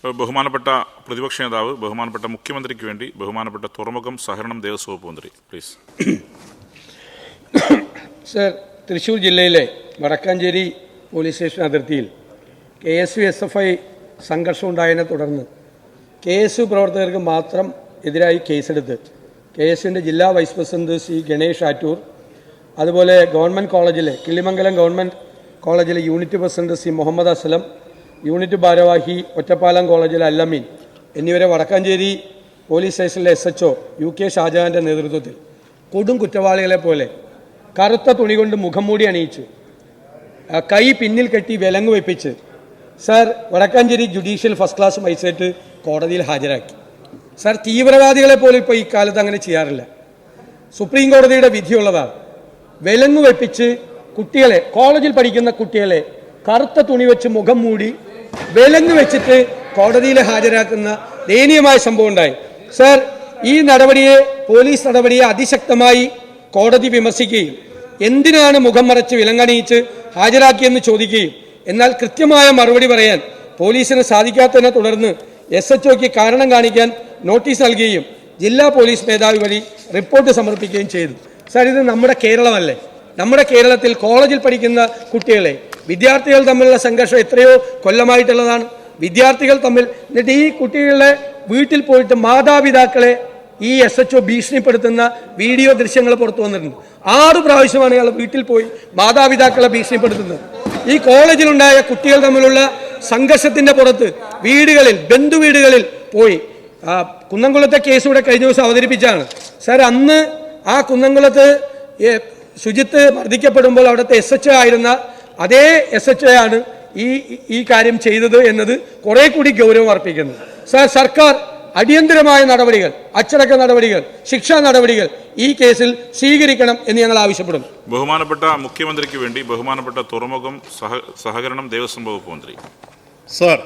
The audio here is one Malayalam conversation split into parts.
ബഹുമാനപ്പെട്ട പ്രതിപക്ഷ നേതാവ്, ബഹുമാനപ്പെട്ട മുഖ്യമന്ത്രിക്ക് വേണ്ടി ബഹുമാനപ്പെട്ട തുറമുഖം സഹകരണം ദേവസ്വം വകുപ്പ് മന്ത്രി, പ്ലീസ്. സർ, തൃശ്ശൂർ ജില്ലയിലെ വടക്കാഞ്ചേരി പോലീസ് സ്റ്റേഷൻ അതിർത്തിയിൽ KSU-SFI സംഘർഷം ഉണ്ടായതിനെ തുടർന്ന് KSU പ്രവർത്തകർക്ക് മാത്രം എതിരായി കേസെടുത്ത് KSUവിൻ്റെ ജില്ലാ വൈസ് പ്രസിഡന്റ് ശ്രീ ഗണേഷ് ആറ്റൂർ, അതുപോലെ ഗവൺമെൻറ് കോളേജിലെ കിള്ളിമംഗലം ഗവൺമെൻറ് കോളേജിലെ unit president Shri Muhammad Aslam, unit ഭാരവാഹി ഒറ്റപ്പാലം കോളേജിലെ അല്ലമീൻ എന്നിവരെ വടക്കാഞ്ചേരി പോലീസ് സ്റ്റേഷനിലെ SHO UK ഷാജഹാൻ്റെ നേതൃത്വത്തിൽ കൊടും കുറ്റവാളികളെ പോലെ കറുത്ത തുണി കൊണ്ട് മുഖം മൂടി അണിയിച്ച് കൈ പിന്നിൽ കെട്ടി വിലങ്ങ് വെപ്പിച്ച് sir Vadakkanchery judicial first class magistrate കോടതിയിൽ ഹാജരാക്കി. സർ, തീവ്രവാദികളെ പോലും ഇപ്പോൾ ഈ കാലത്ത് അങ്ങനെ ചെയ്യാറില്ല. സുപ്രീം കോടതിയുടെ വിധിയുള്ളതാണ്. വിലങ്ങ് വെപ്പിച്ച് കുട്ടികളെ, കോളേജിൽ പഠിക്കുന്ന കുട്ടികളെ കറുത്ത തുണി വെച്ച് മുഖം മൂടി വിലങ്ങ് വെച്ചിട്ട് കോടതിയിൽ ഹാജരാക്കുന്ന ദയനീയമായ സംഭവം ഉണ്ടായി. സർ, ഈ നടപടിയെ, പോലീസ് നടപടിയെ അതിശക്തമായി കോടതി വിമർശിക്കുകയും എന്തിനാണ് മുഖം മറച്ച് വിലങ്ങണിയിച്ച് ഹാജരാക്കിയെന്ന് ചോദിക്കുകയും എന്നാൽ കൃത്യമായ മറുപടി പറയാൻ പോലീസിന് സാധിക്കാത്തതിനെ തുടർന്ന് SHOയ്ക്ക് കാരണം കാണിക്കാൻ നോട്ടീസ് നൽകുകയും ജില്ലാ പോലീസ് മേധാവി വഴി റിപ്പോർട്ട് സമർപ്പിക്കുകയും ചെയ്തു. സാർ, ഇത് നമ്മുടെ കേരളമല്ലേ? നമ്മുടെ കേരളത്തിൽ കോളേജിൽ പഠിക്കുന്ന കുട്ടികളെ, വിദ്യാർത്ഥികൾ തമ്മിലുള്ള സംഘർഷം എത്രയോ കൊല്ലമായിട്ടുള്ളതാണ്. വിദ്യാർത്ഥികൾ തമ്മിൽ, എന്നിട്ട് ഈ കുട്ടികളുടെ വീട്ടിൽ പോയിട്ട് മാതാപിതാക്കളെ ഈ SHO ഭീഷണിപ്പെടുത്തുന്ന വീഡിയോ ദൃശ്യങ്ങൾ പുറത്തു വന്നിട്ടുണ്ട്. 6 പ്രാവശ്യമാണ് ഇയാൾ വീട്ടിൽ പോയി മാതാപിതാക്കളെ ഭീഷണിപ്പെടുത്തുന്നത്. ഈ കോളേജിലുണ്ടായ കുട്ടികൾ തമ്മിലുള്ള സംഘർഷത്തിൻ്റെ പുറത്ത് വീടുകളിൽ, ബന്ധുവീടുകളിൽ പോയി കുന്നംകുളത്തെ കേസ് ഇവിടെ കഴിഞ്ഞ ദിവസം അവതരിപ്പിച്ചാണ്. സാർ, അന്ന് ആ കുന്നംകുളത്ത് ശുചിത്ത് മർദ്ദിക്കപ്പെടുമ്പോൾ അവിടുത്തെ SHO ആയിരുന്ന അതേ SHO ആണ് ഈ കാര്യം ചെയ്തത് എന്നത് കുറെ കൂടി ഗൗരവം അർപ്പിക്കുന്നത്. സാർ, സർക്കാർ അടിയന്തരമായ നടപടികൾ, അച്ചടക്ക നടപടികൾ, ശിക്ഷാ നടപടികൾ ഈ കേസിൽ സ്വീകരിക്കണം എന്ന് ഞങ്ങൾ ആവശ്യപ്പെടുന്നു. ബഹുമാനപ്പെട്ട മുഖ്യമന്ത്രിക്ക് വേണ്ടി ബഹുമാനപ്പെട്ട തുറമുഖം സഹകരണം ദേവസ്വം വകുപ്പ് മന്ത്രി. സാർ,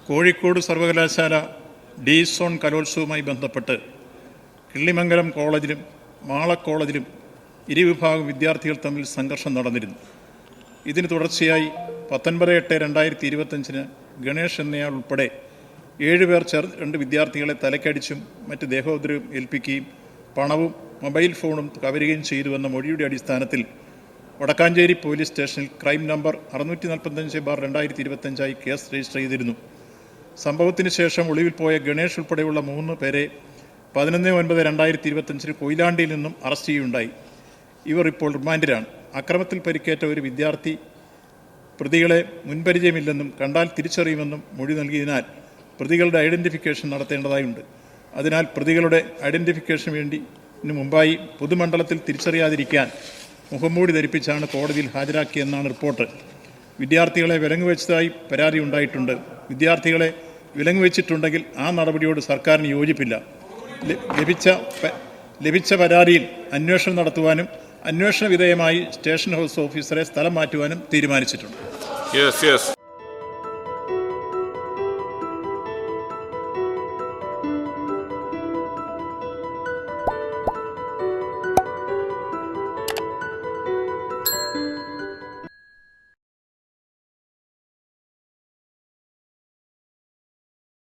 കോഴിക്കോട് സർവകലാശാല ഡി സോൺ കലോത്സവവുമായി ബന്ധപ്പെട്ട് കിള്ളിമംഗലം കോളേജിലും മാള കോളേജിലും ഇരുവിഭാഗം വിദ്യാർത്ഥികൾ തമ്മിൽ സംഘർഷം നടന്നിരുന്നു. ഇതിന് തുടർച്ചയായി 19/8/2025 ഗണേഷ് എന്നയാൾ ഉൾപ്പെടെ 7 പേർ ചേർന്ന് 2 വിദ്യാർത്ഥികളെ തലക്കടിച്ചും മറ്റ് ദേഹോപദ്രവം ഏൽപ്പിക്കുകയും പണവും മൊബൈൽ ഫോണും കവരുകയും ചെയ്തുവെന്ന മൊഴിയുടെ അടിസ്ഥാനത്തിൽ വടക്കാഞ്ചേരി പോലീസ് സ്റ്റേഷനിൽ ക്രൈം നമ്പർ 645/2025 കേസ് രജിസ്റ്റർ ചെയ്തിരുന്നു. സംഭവത്തിന് ശേഷം ഒളിവിൽ പോയ ഗണേഷ് ഉൾപ്പെടെയുള്ള 3 പേരെ 11/9/2025 കൊയിലാണ്ടിയിൽ നിന്നും അറസ്റ്റ് ചെയ്യുകയുണ്ടായി. ഇവർ ഇപ്പോൾ റിമാൻഡിലാണ്. അക്രമത്തിൽ പരിക്കേറ്റ ഒരു വിദ്യാർത്ഥി പ്രതികളെ മുൻപരിചയമില്ലെന്നും കണ്ടാൽ തിരിച്ചറിയുമെന്നും മൊഴി നൽകിയതിനാൽ പ്രതികളുടെ ഐഡൻറ്റിഫിക്കേഷൻ നടത്തേണ്ടതായുണ്ട്. അതിനാൽ പ്രതികളുടെ ഐഡൻറ്റിഫിക്കേഷന് വേണ്ടി മുമ്പായി പൊതുമണ്ഡലത്തിൽ തിരിച്ചറിയാതിരിക്കാൻ മുഖംമൂടി ധരിപ്പിച്ചാണ് കോടതിയിൽ ഹാജരാക്കിയെന്നാണ് റിപ്പോർട്ട്. വിദ്യാർത്ഥികളെ വിലങ്ങ് വെച്ചതായി പരാതി ഉണ്ടായിട്ടുണ്ട്. വിദ്യാർത്ഥികളെ വിലങ്ങ് വെച്ചിട്ടുണ്ടെങ്കിൽ ആ നടപടിയോട് സർക്കാരിന് യോജിപ്പില്ല. ലഭിച്ച പരാതിയിൽ അന്വേഷണം നടത്തുവാനും അന്വേഷണ വിധേയമായി സ്റ്റേഷൻ ഹൗസ് ഓഫീസറെ സ്ഥലം മാറ്റുവാനും തീരുമാനിച്ചിട്ടുണ്ട്.